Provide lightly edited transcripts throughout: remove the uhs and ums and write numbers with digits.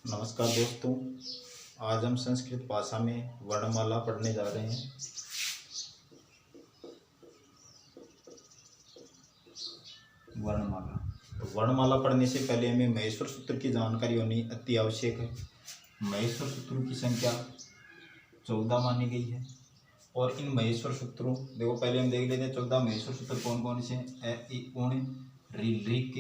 नमस्कार दोस्तों। आज हम संस्कृत भाषा में वर्णमाला पढ़ने जा रहे हैं। वर्णमाला वर्णमाला पढ़ने से पहले हमें महेश्वर सूत्र की जानकारी होनी अति आवश्यक है। महेश्वर सूत्रों की संख्या 14 मानी गई है और इन महेश्वर सूत्रों देखो पहले हम देख लेते हैं 14 महेश्वर सूत्र कौन कौन से हैं। ए इ उण रि ऋक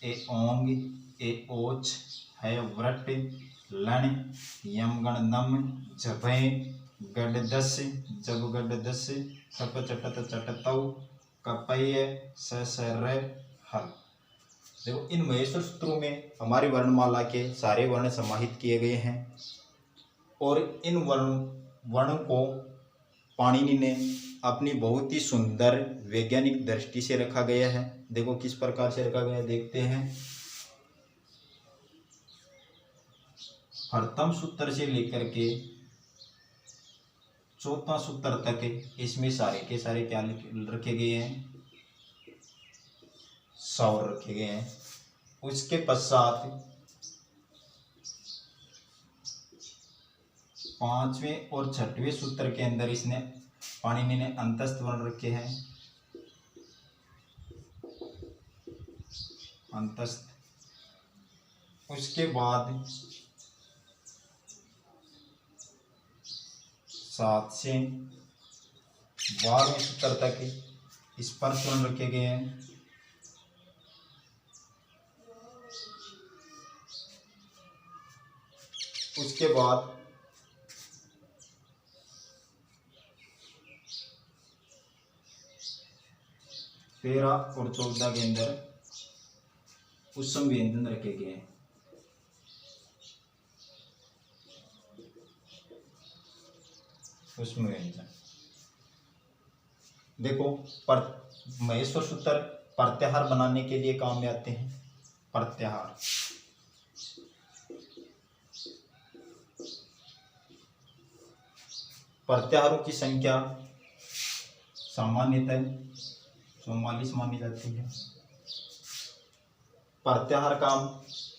ए ओंग ए ओच है व्रट लण यम गण नम झभय गड दस जब गड दस थप चटत चटतौ कपय स र हल। देखो इन महेश्वर सूत्रों में हमारी वर्णमाला के सारे वर्ण समाहित किए गए हैं और इन वर्ण को पाणिनि ने अपनी बहुत ही सुंदर वैज्ञानिक दृष्टि से रखा गया है। देखो किस प्रकार से रखा गया है, देखते हैं। प्रथम सूत्र से लेकर के चौथा सूत्र तक इसमें सारे के सारे क्या रखे गए हैं, स्वर रखे गए हैं। उसके पश्चात पांचवें और छठवें सूत्र के अंदर इसने पाणिनि ने अंतस्थ वर्ण रखे हैं, अंतस्थ। उसके बाद 7 से 12वें सूत्र तक स्पर्श वर्ण रखे गए हैं। उसके बाद 13 और 14 के अंदर उत्सम व्यंजन रखे गए हैं। उत्सम व्यंजन देखो महेश्वर सूत्र प्रत्याहार बनाने के लिए काम में आते हैं। प्रत्याहार प्रत्याहारों की संख्या सामान्यतः 44 मानी जाती है। प्रत्याहार का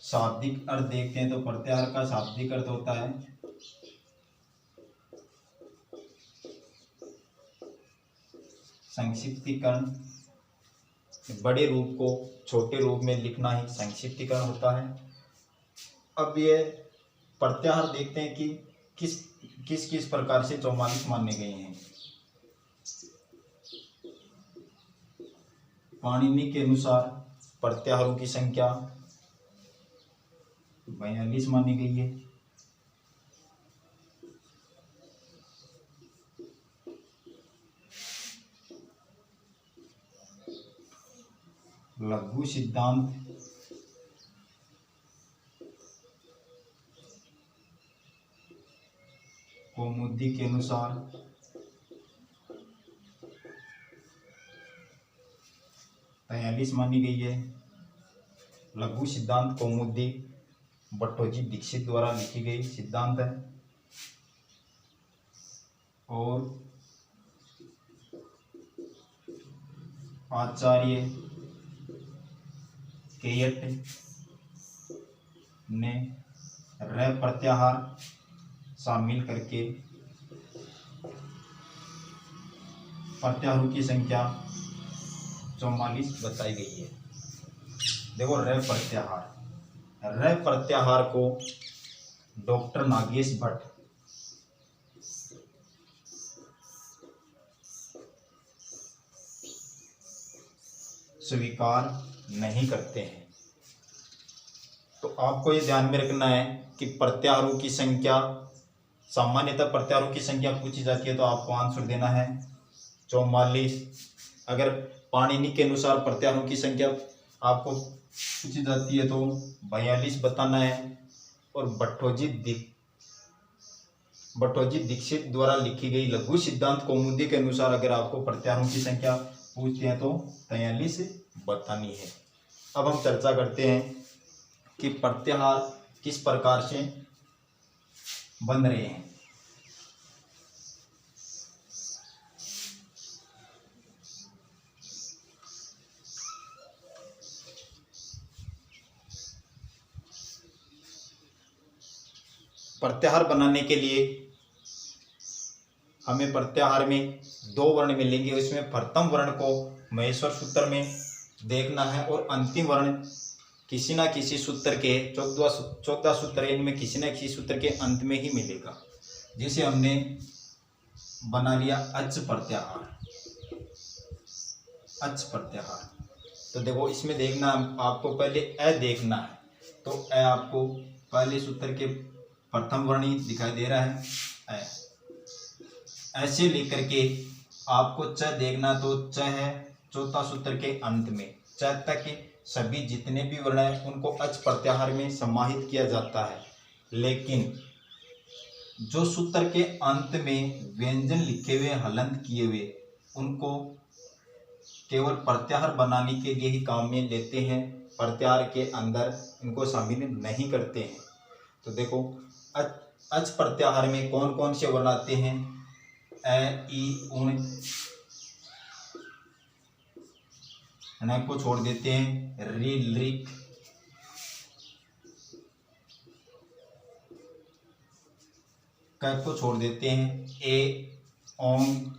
शाब्दिक अर्थ देखते हैं तो प्रत्याहार का शाब्दिक अर्थ होता है संक्षिप्तीकरण। बड़े रूप को छोटे रूप में लिखना ही संक्षिप्तीकरण होता है। अब ये प्रत्याहार देखते हैं कि किस किस प्रकार से 44 माने गए हैं। पाणिनि के अनुसार प्रत्याहारों की संख्या 42 मानी गई है। लघु सिद्धांत कौमुदी के अनुसार 43 मानी गई है। लघु सिद्धांत कौमुदी भट्टोजी दीक्षित द्वारा लिखी गई सिद्धांत है और आचार्य केयट ने र प्रत्याहार शामिल करके प्रत्याहारों की संख्या 44 बताई गई है। देखो र प्रत्याहार को डॉक्टर नागेश भट्ट स्वीकार नहीं करते हैं। तो आपको ये ध्यान में रखना है कि प्रत्याहारों की संख्या सामान्यतः प्रत्याहारों की संख्या पूछी जाती है तो आपको आंसर देना है 44। अगर पाणिनि के अनुसार प्रत्याहारों की संख्या आपको पूछी जाती है तो 42 बताना है। और भट्टोजी दीक्षित द्वारा लिखी गई लघु सिद्धांत कौमुदी के अनुसार अगर आपको प्रत्याहारों की संख्या पूछते हैं तो 43 बतानी है। अब हम चर्चा करते हैं कि प्रत्याहार किस प्रकार से बन रहे हैं। प्रत्याहार बनाने के लिए हमें प्रत्याहार में दो वर्ण मिलेंगे। उसमें प्रथम वर्ण को महेश्वर सूत्र में देखना है और अंतिम वर्ण किसी ना किसी सूत्र के 14 सूत्र इनमें किसी ना किसी सूत्र के अंत में ही मिलेगा। जैसे हमने बना लिया अच प्रत्याहार। अच प्रत्याहार तो देखो इसमें देखना आपको पहले अ देखना है, तो अ आपको पहले सूत्र के प्रथम वर्ण ही दिखाई दे रहा है अ। ऐसे लेकर के आपको च देखना, तो च है चौथा सूत्र के अंत में। च तक सभी जितने भी वर्ण हैं उनको अच प्रत्याहार में समाहित किया जाता है, लेकिन जो सूत्र के अंत में व्यंजन लिखे हुए हलंत किए हुए उनको केवल प्रत्याहार बनाने के लिए ही काम में लेते हैं, प्रत्याहार के अंदर इनको शामिल नहीं करते हैं। तो देखो अच प्रत्याहार में कौन कौन से वर्ण आते हैं? अ ई उण को छोड़ देते हैं, रि लिक क को छोड़ देते हैं, ए ओंग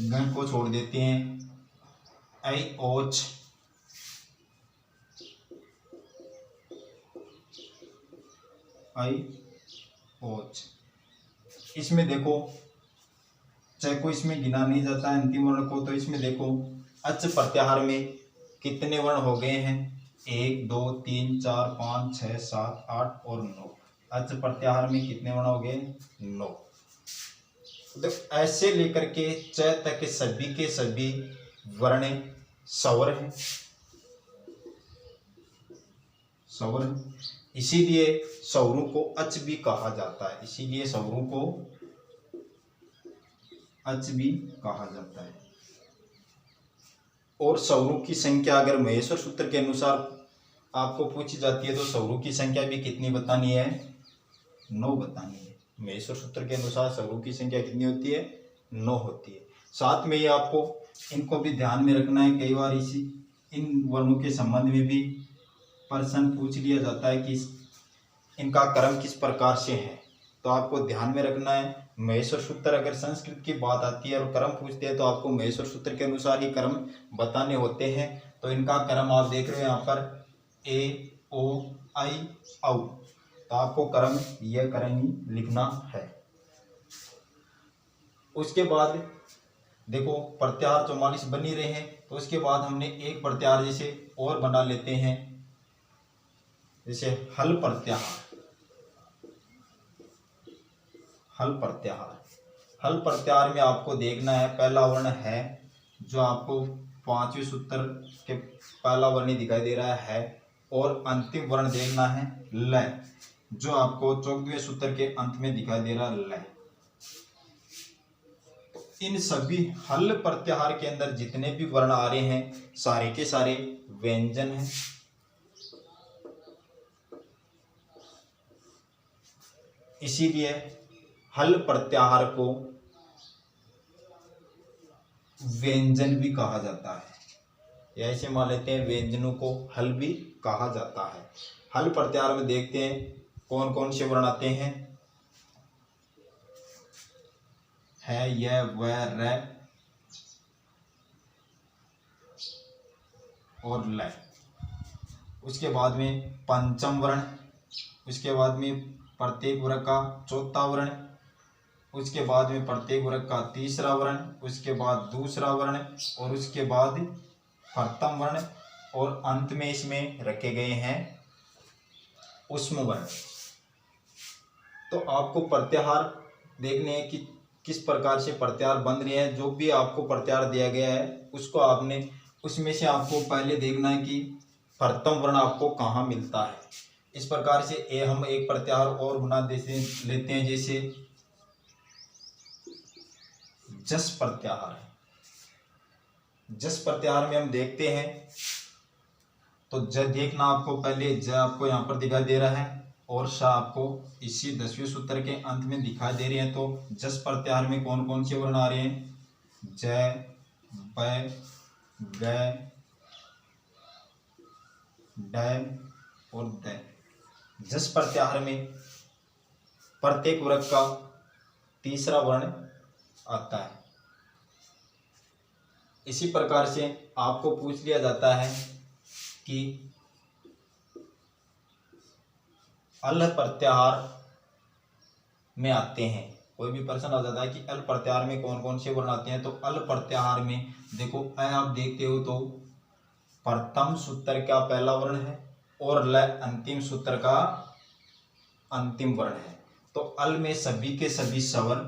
ग को छोड़ देते हैं, ऐ ओच ऐ ओच। इसमें देखो च को इसमें गिना नहीं जाता है अंतिम वर्ण को, तो इसमें देखो अच प्रत्याहार में कितने वर्ण हो गए हैं? 1 2 3 4 5 6 7 8 और 9। अच प्रत्याहार में कितने वर्ण हो गए? 9। तो ऐसे लेकर के च तक के सभी वर्ण स्वर हैं, स्वर हैं। इसीलिए स्वरों को अच भी कहा जाता है, इसीलिए स्वरों को अच भी कहा जाता है। और स्वरों की संख्या अगर महेश्वर सूत्र के अनुसार आपको पूछी जाती है तो स्वरों की संख्या भी कितनी बतानी है? 9 बतानी है। महेश्वर सूत्र के अनुसार स्वरों की संख्या कितनी होती है? 9 होती है। साथ में ही आपको इनको भी ध्यान में रखना है, कई बार इन वर्णों के संबंध में भी प्रश्न पूछ लिया जाता है कि इनका क्रम किस प्रकार से है, तो आपको ध्यान में रखना है। महेश्वर सूत्र अगर संस्कृत की बात आती है और क्रम पूछते हैं तो आपको महेश्वर सूत्र के अनुसार ही क्रम बताने होते हैं। तो इनका क्रम आप देख रहे हो यहाँ पर ए ओ आई औ, तो आपको क्रम यह क्रम ही लिखना है। उसके बाद देखो प्रत्याहार 44 बन ही रहे हैं, तो उसके बाद हमने एक प्रत्याहार जैसे और बना लेते हैं, जैसे हल प्रत्याहार। हल प्रत्याहार, हल प्रत्याहार में आपको देखना है पहला वर्ण है जो आपको 5वें सूत्र के पहला वर्ण दिखाई दे रहा है, और अंतिम वर्ण देखना है ल, जो आपको 14वें सूत्र के अंत में दिखाई दे रहा है ल। इन सभी हल प्रत्याहार के अंदर जितने भी वर्ण आ रहे हैं सारे के सारे व्यंजन हैं। इसीलिए हल प्रत्याहार को व्यंजन भी कहा जाता है, या ऐसे मान लेते हैं व्यंजनों को हल भी कहा जाता है। हल प्रत्याहार में देखते हैं कौन कौन से वर्ण आते हैं। है यह वह र और ल। उसके बाद में पंचम वर्ण, उसके बाद में प्रत्येक वर्ग का चौथा वर्ण, उसके बाद में प्रत्येक वर्ग का तीसरा वर्ण, उसके बाद दूसरा वर्ण, और उसके बाद प्रथम वर्ण, और अंत में इसमें रखे गए हैं उष्म वर्ण। तो आपको प्रत्याहार देखने हैं कि किस प्रकार से प्रत्याहार बन रहे हैं। जो भी आपको प्रत्याहार दिया गया है उसको आपने उसमें से आपको पहले देखना है कि प्रथम वर्ण आपको कहाँ मिलता है। इस प्रकार से हम एक प्रत्याहार और बना लेते हैं, जैसे जस प्रत्याहार। जस प्रत्याहार में हम देखते हैं तो ज देखना आपको पहले, ज आपको यहाँ पर दिखाई दे रहा है और श आपको इसी 10वें सूत्र के अंत में दिखाई दे रहे हैं। तो जस प्रत्याहार में कौन कौन से वर्ण आ रहे हैं? ज ब ग ड और द। जस प्रत्याहार में प्रत्येक वर्ग का तीसरा वर्ण आता है। इसी प्रकार से आपको पूछ लिया जाता है कि अल प्रत्याहार में आते हैं, कोई भी प्रश्न आ जाता है कि अल प्रत्याहार में कौन कौन से वर्ण आते हैं, तो अल प्रत्याहार में देखो अ आप देखते हो तो प्रथम सूत्र का पहला वर्ण है और ल अंतिम सूत्र का अंतिम वर्ण है। तो अल में सभी के सभी स्वर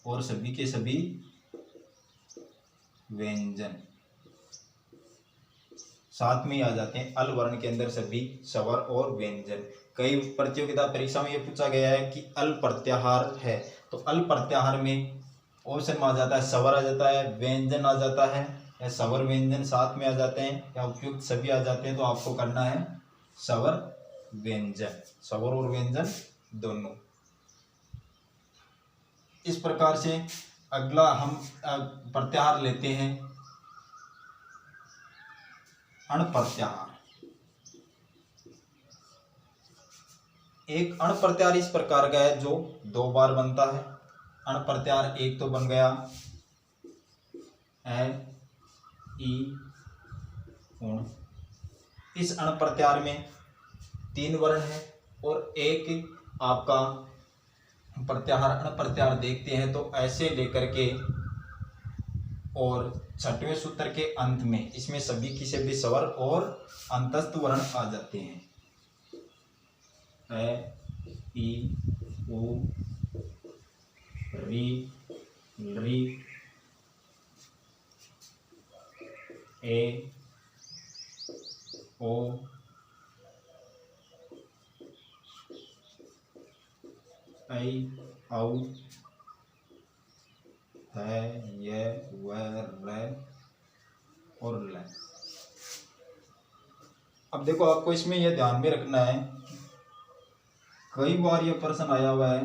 और सभी के सभी व्यंजन साथ में ही आ जाते हैं। अल वर्ण के अंदर सभी स्वर और व्यंजन। कई प्रतियोगिता परीक्षा में यह पूछा गया है कि अल प्रत्याहार है, तो अल प्रत्याहार में ऑप्शन में आ जाता है स्वर आ जाता है, व्यंजन आ जाता है, या स्वर व्यंजन साथ में आ जाते हैं, या उपयुक्त सभी आ जाते हैं। तो आपको करना है स्वर व्यंजन, स्वर और व्यंजन दोनों। इस प्रकार से अगला हम प्रत्याहार लेते हैं अण प्रत्याहार। एक अण प्रत्याहार इस प्रकार का है जो दो बार बनता है। अण प्रत्याहार एक तो बन गया ए ई उण। इस अण प्रत्याहार में तीन वर्ण है और एक आपका प्रत्याहार अण प्रत्याहार देखते हैं तो ऐसे लेकर के और छठवें सूत्र के अंत में इसमें सभी की सभी स्वर और अंतस्थ वर्ण आ जाते हैं। ए ई उ री री ए ओ ऐ औ है ये व र और ल। अब देखो आपको इसमें यह ध्यान में रखना है, कई बार यह प्रश्न आया हुआ है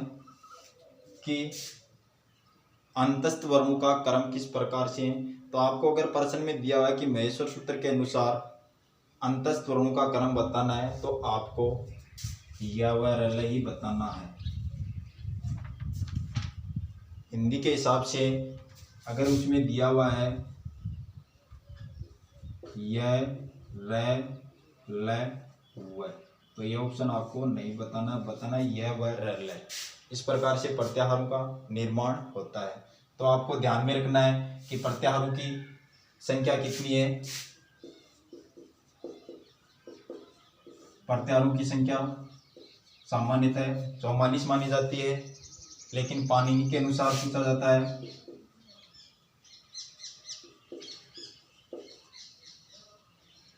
कि अंतस्थ वर्णों का क्रम किस प्रकार से है। तो आपको अगर प्रश्न में दिया हुआ है कि महेश्वर सूत्र के अनुसार अंतस्थ वर्णों का क्रम बताना है तो आपको य व र ल ही बताना है। हिंदी के हिसाब से अगर उसमें दिया हुआ है य र ल व, तो ये ऑप्शन आपको नहीं बताना, बताना य व र ल। इस प्रकार से प्रत्याहारों का निर्माण होता है। तो आपको ध्यान में रखना है कि प्रत्याहारों की संख्या कितनी है। प्रत्याहारों की संख्या सामान्यतः 44 मानी जाती है, लेकिन पाणिनि के अनुसार पूछा जाता है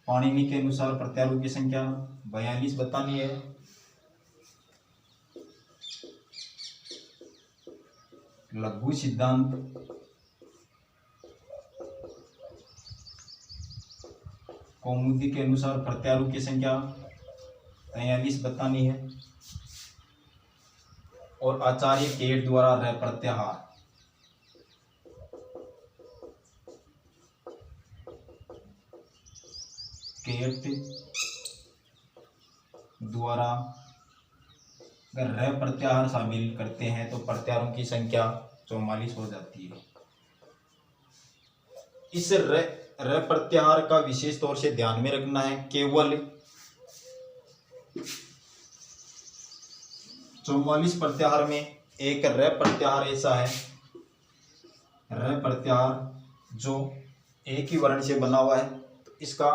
पाणिनि के अनुसार प्रत्याहारों की संख्या 42 बतानी है। लघु सिद्धांत कौमुदी के अनुसार प्रत्याहारों की संख्या 43 बतानी है। और आचार्य केट द्वारा रह प्रत्याहार केट द्वारा अगर रह प्रत्याहार शामिल करते हैं तो प्रत्याहारों की संख्या 44 हो जाती है। इस रह प्रत्याहार का विशेष तौर से ध्यान में रखना है, केवल 44 प्रत्याहार में एक र प्रत्याहार ऐसा है, र प्रत्याहार जो एक ही वर्ण से बना हुआ है। तो इसका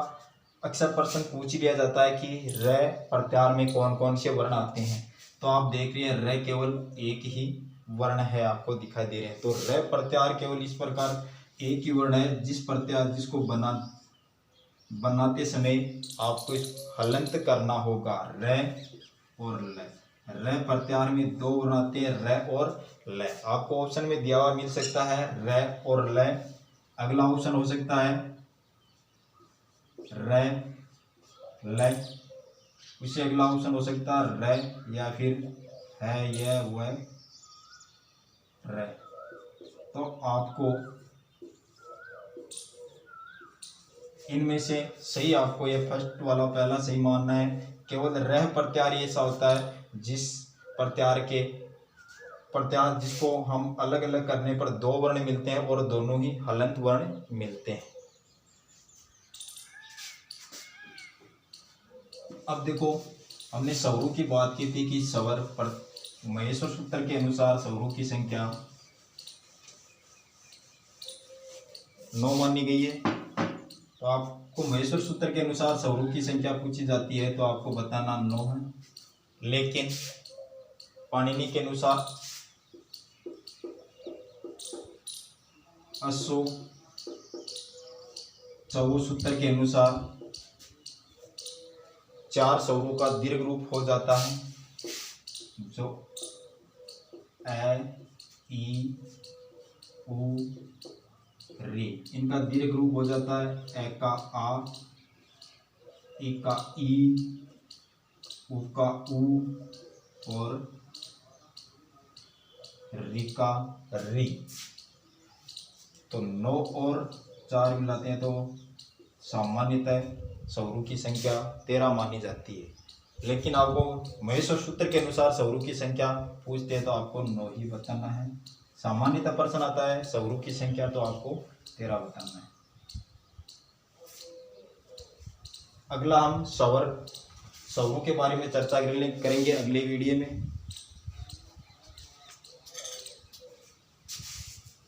अक्सर प्रश्न पूछ लिया जाता है कि र प्रत्याहार में कौन कौन से वर्ण आते हैं। तो आप देख रहे हैं र केवल एक ही वर्ण है, आपको दिखाई दे रहे हैं। तो र प्रत्याहार केवल इस प्रकार एक ही वर्ण है जिस प्रत्याहार जिसको बनाते समय आपको हलंत करना होगा, र और ल। र प्रत्याहार में दो वर्ण आते हैं, र और ल। आपको ऑप्शन में दिया हुआ मिल सकता है र और ल। अगला ऑप्शन हो सकता है र ल, उससे अगला ऑप्शन हो सकता है र या फिर है यह वह र। तो आपको इनमें से सही आपको ये फर्स्ट वाला पहला सही मानना है। केवल रह प्रत्याहार ऐसा होता है जिस प्रत्याहार जिसको हम अलग अलग करने पर दो वर्ण मिलते हैं और दोनों ही हलंत वर्ण मिलते हैं। अब देखो, हमने स्वरों की बात की थी कि स्वर पर महेश्वर सूत्र के अनुसार स्वरों की संख्या 9 मानी गई है। तो आपको महेश्वर सूत्र के अनुसार स्वरों की संख्या पूछी जाती है तो आपको बताना 9 है। लेकिन पाणिनि के अनुसार अशो चौ सूत्र के अनुसार 4 स्वरों का दीर्घ रूप हो जाता है, जो ए, ई, उ, रे। इनका दीर्घ रूप हो जाता है ए का आ, ई का ई, उ का उ और री का री। तो 9 और 4 मिलाते हैं तो सामान्यतः स्वरों की संख्या 13 मानी जाती है। लेकिन आपको महेश्वर सूत्र के अनुसार स्वरों की संख्या पूछते हैं तो आपको 9 ही बताना है। सामान्यतः प्रश्न आता है स्वरों की संख्या तो आपको 13 बताना है। अगला हम स्वरों के बारे में चर्चा करेंगे अगले वीडियो में।